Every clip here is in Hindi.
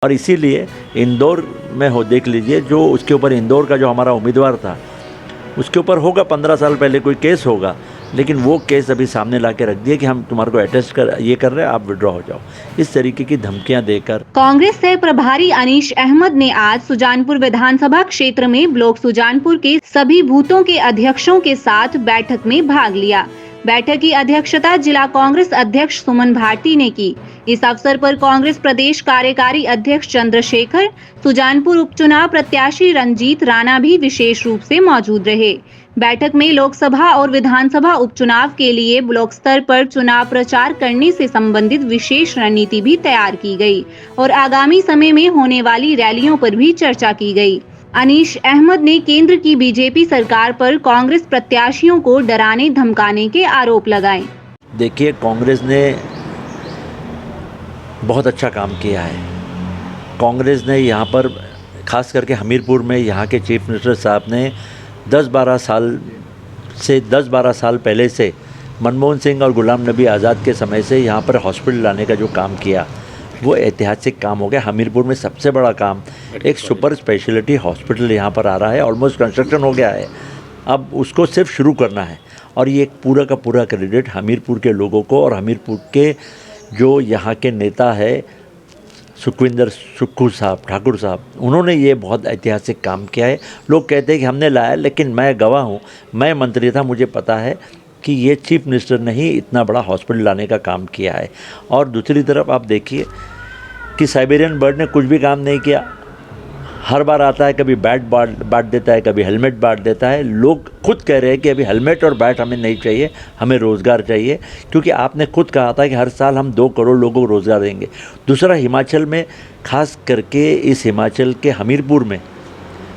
और इसीलिए इंदौर में हो देख लीजिए, जो उसके ऊपर इंदौर का जो हमारा उम्मीदवार था उसके ऊपर होगा 15 साल पहले कोई केस होगा, लेकिन वो केस अभी सामने ला के रख दिए कि हम तुम्हारे को अटेस्ट कर ये कर रहे हैं, आप विड्रॉ हो जाओ, इस तरीके की धमकियां देकर। कांग्रेस से प्रभारी अनीश अहमद ने आज सुजानपुर विधानसभा क्षेत्र में ब्लॉक सुजानपुर के सभी बूथों के अध्यक्षों के साथ बैठक में भाग लिया। बैठक की अध्यक्षता जिला कांग्रेस अध्यक्ष सुमन भारती ने की। इस अवसर पर कांग्रेस प्रदेश कार्यकारी अध्यक्ष चंद्रशेखर, सुजानपुर उपचुनाव प्रत्याशी रंजीत राणा भी विशेष रूप से मौजूद रहे। बैठक में लोकसभा और विधानसभा उपचुनाव के लिए ब्लॉक स्तर पर चुनाव प्रचार करने से संबंधित विशेष रणनीति भी तैयार की गई और आगामी समय में होने वाली रैलियों पर भी चर्चा की गई। अनीश अहमद ने केंद्र की बीजेपी सरकार पर कांग्रेस प्रत्याशियों को डराने धमकाने के आरोप लगाए। देखिए, कांग्रेस ने बहुत अच्छा काम किया है। कांग्रेस ने यहाँ पर खास करके हमीरपुर में यहाँ के चीफ मिनिस्टर साहब ने 10-12 साल पहले से मनमोहन सिंह और गुलाम नबी आज़ाद के समय से यहाँ पर हॉस्पिटल लाने का जो काम किया वो ऐतिहासिक काम हो गया। हमीरपुर में सबसे बड़ा काम, एक सुपर स्पेशलिटी हॉस्पिटल यहाँ पर आ रहा है, ऑलमोस्ट कंस्ट्रक्शन हो गया है, अब उसको सिर्फ शुरू करना है। और ये एक पूरा का पूरा क्रेडिट हमीरपुर के लोगों को और हमीरपुर के जो यहाँ के नेता है सुक्खू साहब, ठाकुर साहब, उन्होंने ये बहुत ऐतिहासिक काम किया है। लोग कहते हैं कि हमने लाया, लेकिन मैं गवाह हूँ, मैं मंत्री था, मुझे पता है कि ये चीफ मिनिस्टर ने ही इतना बड़ा हॉस्पिटल लाने का काम किया है। और दूसरी तरफ आप देखिए कि साइबेरियन बर्ड ने कुछ भी काम नहीं किया, हर बार आता है, कभी बैट बांट देता है, कभी हेलमेट बांट देता है। लोग खुद कह रहे हैं कि अभी हेलमेट और बैट हमें नहीं चाहिए, हमें रोज़गार चाहिए, क्योंकि आपने खुद कहा था कि हर साल हम 2 करोड़ लोगों को रोज़गार देंगे। दूसरा, हिमाचल में, खास करके इस हिमाचल के हमीरपुर में,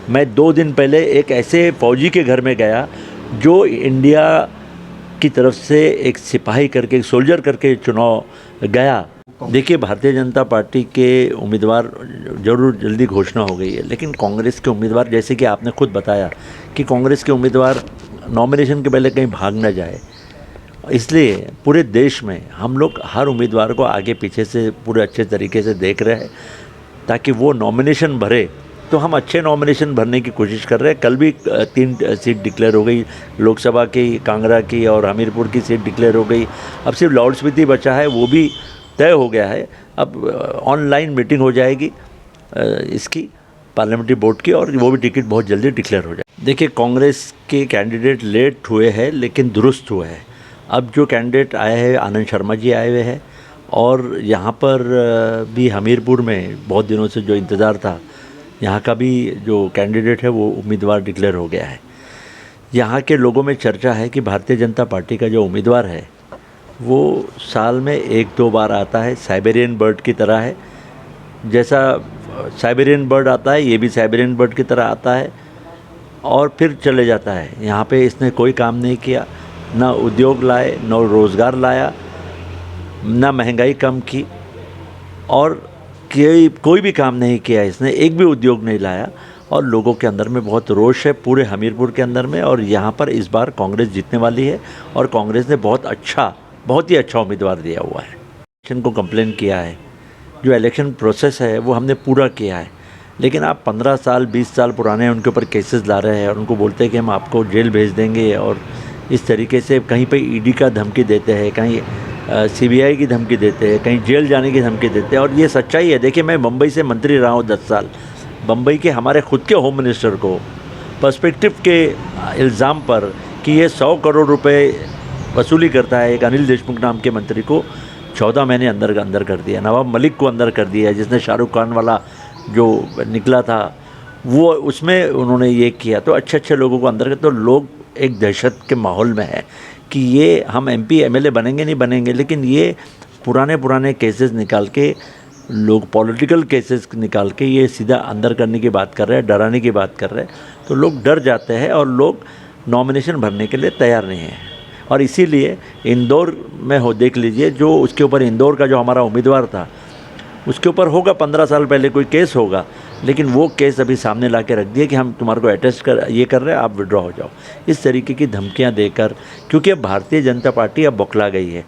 मैं 2 दिन पहले एक ऐसे फौजी के घर में गया जो इंडिया की तरफ से एक सिपाही करके, एक सोल्जर करके चुनाव गया। देखिए, भारतीय जनता पार्टी के उम्मीदवार जरूर जल्दी घोषणा हो गई है, लेकिन कांग्रेस के उम्मीदवार, जैसे कि आपने खुद बताया कि कांग्रेस के उम्मीदवार नॉमिनेशन के पहले कहीं भाग न जाए, इसलिए पूरे देश में हम लोग हर उम्मीदवार को आगे पीछे से पूरे अच्छे तरीके से देख रहे हैं ताकि वो नॉमिनेशन भरे। तो हम अच्छे नॉमिनेशन भरने की कोशिश कर रहे हैं। कल भी 3 सीट डिक्लेयर हो गई, लोकसभा की, कांगड़ा की और हमीरपुर की सीट डिक्लेयर हो गई। अब सिर्फ लाहौल स्पीति बचा है, वो भी तय हो गया है। अब ऑनलाइन मीटिंग हो जाएगी इसकी पार्लियामेंट्री बोर्ड की, और वो भी टिकट बहुत जल्दी डिक्लेयर हो जाए। देखिए, कांग्रेस के कैंडिडेट लेट हुए हैं लेकिन दुरुस्त हुए हैं। अब जो कैंडिडेट आए हैं, आनंद शर्मा जी आए हुए हैं, और यहाँ पर भी हमीरपुर में बहुत दिनों से जो इंतज़ार था, यहाँ का भी जो कैंडिडेट है वो उम्मीदवार डिक्लेयर हो गया है। यहाँ के लोगों में चर्चा है कि भारतीय जनता पार्टी का जो उम्मीदवार है वो साल में 1-2 बार आता है, साइबेरियन बर्ड की तरह है। जैसा साइबेरियन बर्ड आता है, ये भी साइबेरियन बर्ड की तरह आता है और फिर चले जाता है। यहाँ पे इसने कोई काम नहीं किया, ना उद्योग लाए, ना रोज़गार लाया, ना महंगाई कम की, और कोई भी काम नहीं किया इसने, एक भी उद्योग नहीं लाया। और लोगों के अंदर में बहुत रोष है पूरे हमीरपुर के अंदर में, और यहाँ पर इस बार कांग्रेस जीतने वाली है। और कांग्रेस ने बहुत ही अच्छा उम्मीदवार दिया हुआ है। इलेक्शन को कंप्लेन किया है, जो इलेक्शन प्रोसेस है वो हमने पूरा किया है, लेकिन आप 15 साल 20 साल पुराने उनके ऊपर केसेस ला रहे हैं और उनको बोलते हैं कि हम आपको जेल भेज देंगे, और इस तरीके से कहीं पे ईडी का धमकी देते हैं, कहीं सीबीआई की धमकी देते हैं, कहीं जेल जाने की धमकी देते हैं। और ये सच्चाई है। देखिए, मैं मुंबई से मंत्री रहा हूँ 10 साल। मुंबई के हमारे खुद के होम मिनिस्टर को पर्सपेक्टिव के इल्ज़ाम पर कि ये 100 करोड़ रुपए वसूली करता है, एक अनिल देशमुख नाम के मंत्री को 14 महीने अंदर कर दिया। नवाब मलिक को अंदर कर दिया, जिसने शाहरुख खान वाला जो निकला था वो, उसमें उन्होंने ये किया। तो अच्छे लोगों को अंदर कर, तो लोग एक दहशत के माहौल में है कि ये हम MP MLA बनेंगे नहीं बनेंगे, लेकिन ये पुराने केसेस निकाल के, लोग पॉलिटिकल केसेस निकाल के ये सीधा अंदर करने की बात कर रहे हैं, डराने की बात कर रहे हैं। तो लोग डर जाते हैं और लोग नॉमिनेशन भरने के लिए तैयार नहीं हैं। और इसीलिए इंदौर में हो देख लीजिए, जो उसके ऊपर इंदौर का जो हमारा उम्मीदवार था उसके ऊपर होगा 15 साल पहले कोई केस होगा, लेकिन वो केस अभी सामने ला के रख दिए कि हम तुम्हारे को अटेस्ट कर ये कर रहे हैं, आप विड्रॉ हो जाओ, इस तरीके की धमकियां देकर। क्योंकि अब भारतीय जनता पार्टी अब बौखला गई है।